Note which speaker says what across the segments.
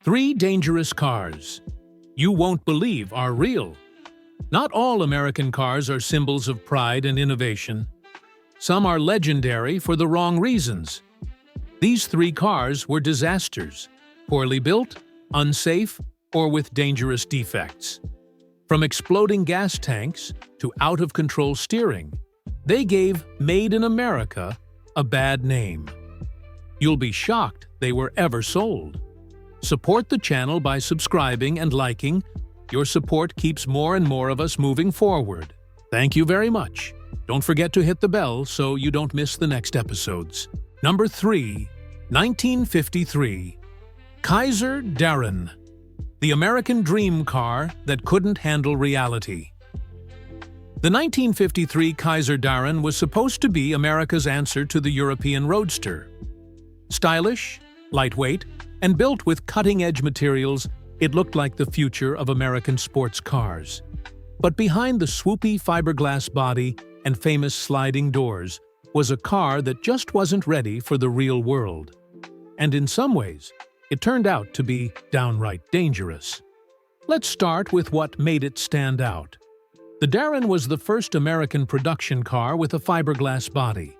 Speaker 1: 3 dangerous cars you won't believe are real. Not all American cars are symbols of pride and innovation. Some are legendary for the wrong reasons. These 3 cars were disasters, poorly built, unsafe, or with dangerous defects. From exploding gas tanks to out-of-control steering, they gave Made in America a bad name. You'll be shocked they were ever sold. Support the channel by subscribing and liking. Your support keeps more and more of us moving forward. Thank you very much. Don't forget to hit the bell so you don't miss the next episodes. Number 3. 1953. Kaiser Darren. The American dream car that couldn't handle reality. The 1953 Kaiser Darren was supposed to be America's answer to the European Roadster. Stylish, lightweight, and built with cutting-edge materials, it looked like the future of American sports cars. But behind the swoopy fiberglass body and famous sliding doors was a car that just wasn't ready for the real world. And in some ways, it turned out to be downright dangerous. Let's start with what made it stand out. The Darren was the first American production car with a fiberglass body,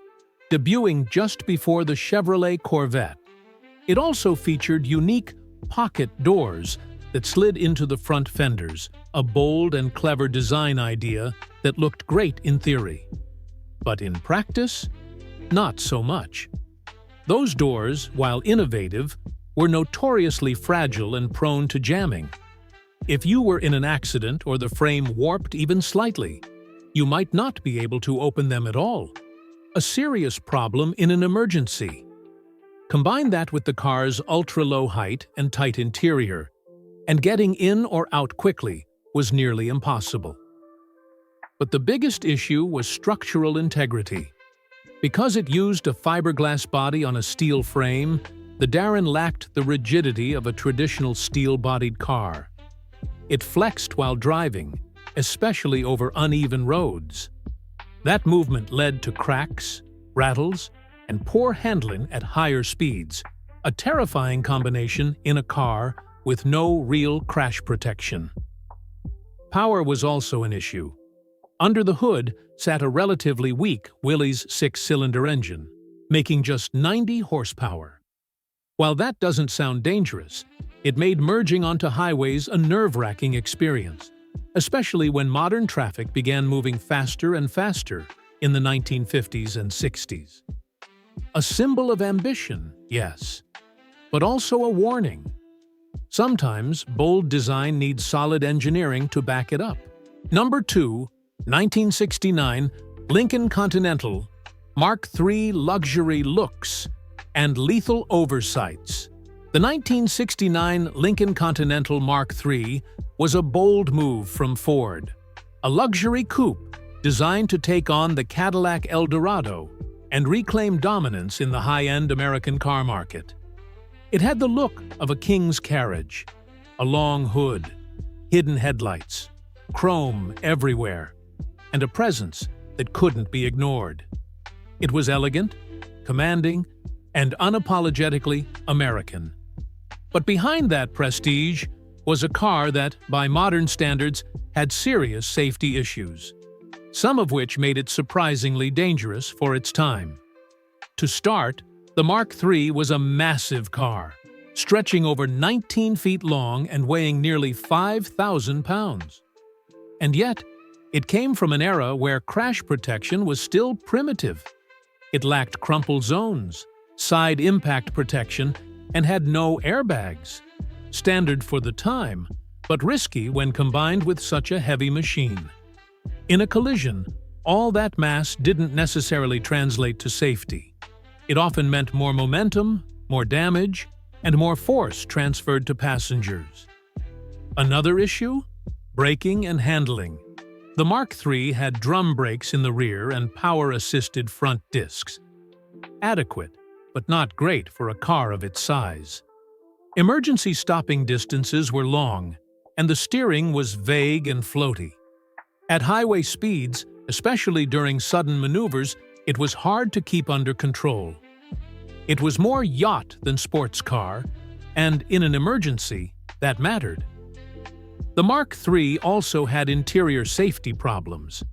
Speaker 1: debuting just before the Chevrolet Corvette. It also featured unique pocket doors that slid into the front fenders, a bold and clever design idea that looked great in theory. But in practice, not so much. Those doors, while innovative, were notoriously fragile and prone to jamming. If you were in an accident or the frame warped even slightly, you might not be able to open them at all. A serious problem in an emergency. Combine that with the car's ultra-low height and tight interior, and getting in or out quickly was nearly impossible. But the biggest issue was structural integrity. Because it used a fiberglass body on a steel frame, the Darren lacked the rigidity of a traditional steel-bodied car. It flexed while driving, especially over uneven roads. That movement led to cracks, rattles, and poor handling at higher speeds, a terrifying combination in a car with no real crash protection. Power was also an issue. Under the hood sat a relatively weak Willys 6-cylinder engine, making just 90 horsepower. While that doesn't sound dangerous, it made merging onto highways a nerve-wracking experience, especially when modern traffic began moving faster and faster in the 1950s and 60s. A symbol of ambition, yes, but also a warning. Sometimes bold design needs solid engineering to back it up. Number 2, 1969 Lincoln Continental, Mark III luxury looks and lethal oversights. The 1969 Lincoln Continental Mark III was a bold move from Ford, a luxury coupe designed to take on the Cadillac Eldorado and reclaim dominance in the high-end American car market. It had the look of a king's carriage, a long hood, hidden headlights, chrome everywhere, and a presence that couldn't be ignored. It was elegant, commanding, and unapologetically American. But behind that prestige was a car that, by modern standards, had serious safety issues, some of which made it surprisingly dangerous for its time. To start, the Mark III was a massive car, stretching over 19 feet long and weighing nearly 5,000 pounds. And yet, it came from an era where crash protection was still primitive. It lacked crumple zones, side impact protection, and had no airbags. Standard for the time, but risky when combined with such a heavy machine. In a collision, all that mass didn't necessarily translate to safety. It often meant more momentum, more damage, and more force transferred to passengers. Another issue? Braking and handling. The Mark III had drum brakes in the rear and power-assisted front discs. Adequate, but not great for a car of its size. Emergency stopping distances were long, and the steering was vague and floaty. At highway speeds, especially during sudden maneuvers, it was hard to keep under control. It was more yacht than sports car, and in an emergency, that mattered. The Mark III also had interior safety problems.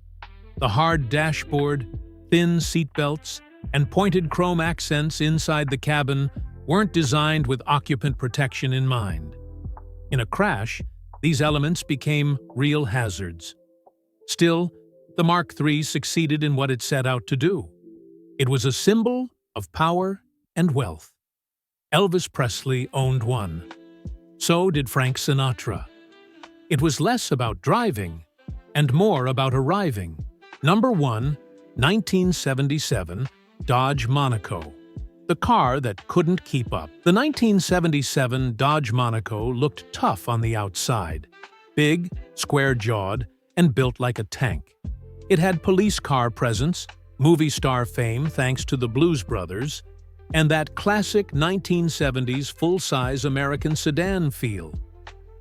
Speaker 1: The hard dashboard, thin seatbelts, and pointed chrome accents inside the cabin weren't designed with occupant protection in mind. In a crash, these elements became real hazards. Still, the Mark III succeeded in what it set out to do. It was a symbol of power and wealth. Elvis Presley owned one. So did Frank Sinatra. It was less about driving and more about arriving. Number 1, 1977, Dodge Monaco. The car that couldn't keep up. The 1977 Dodge Monaco looked tough on the outside. Big, square-jawed, and built like a tank. It had police car presence, movie star fame thanks to the Blues Brothers, and that classic 1970s full-size American sedan feel.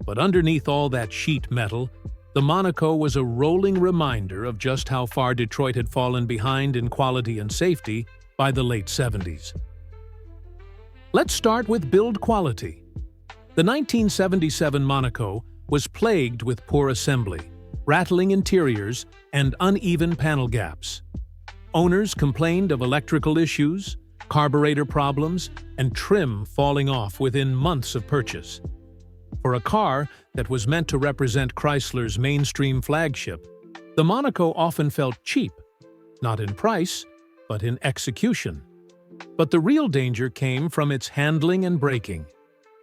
Speaker 1: But underneath all that sheet metal, the Monaco was a rolling reminder of just how far Detroit had fallen behind in quality and safety by the late 70s. Let's start with build quality. The 1977 Monaco was plagued with poor assembly, rattling interiors, and uneven panel gaps. Owners complained of electrical issues, carburetor problems, and trim falling off within months of purchase. For a car that was meant to represent Chrysler's mainstream flagship, the Monaco often felt cheap, not in price, but in execution. But the real danger came from its handling and braking.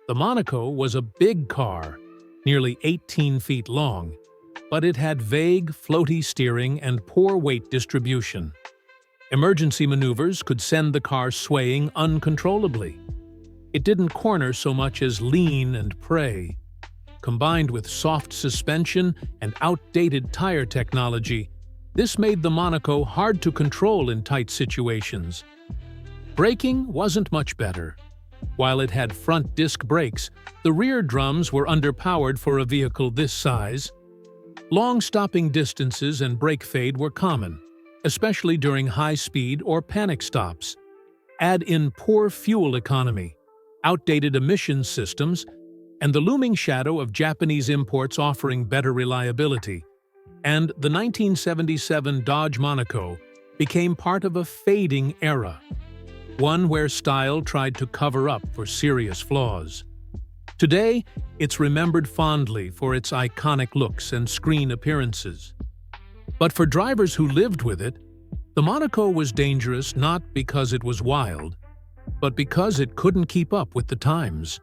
Speaker 1: The Monaco was a big car, nearly 18 feet long, but it had vague, floaty steering and poor weight distribution. Emergency maneuvers could send the car swaying uncontrollably. It didn't corner so much as lean and pray. Combined with soft suspension and outdated tire technology, this made the Monaco hard to control in tight situations. Braking wasn't much better. While it had front disc brakes, the rear drums were underpowered for a vehicle this size. Long stopping distances and brake fade were common, especially during high-speed or panic stops. Add in poor fuel economy, outdated emissions systems, and the looming shadow of Japanese imports offering better reliability, and the 1977 Dodge Monaco became part of a fading era, one where style tried to cover up for serious flaws. Today, it's remembered fondly for its iconic looks and screen appearances. But for drivers who lived with it, the Monaco was dangerous not because it was wild, but because it couldn't keep up with the times.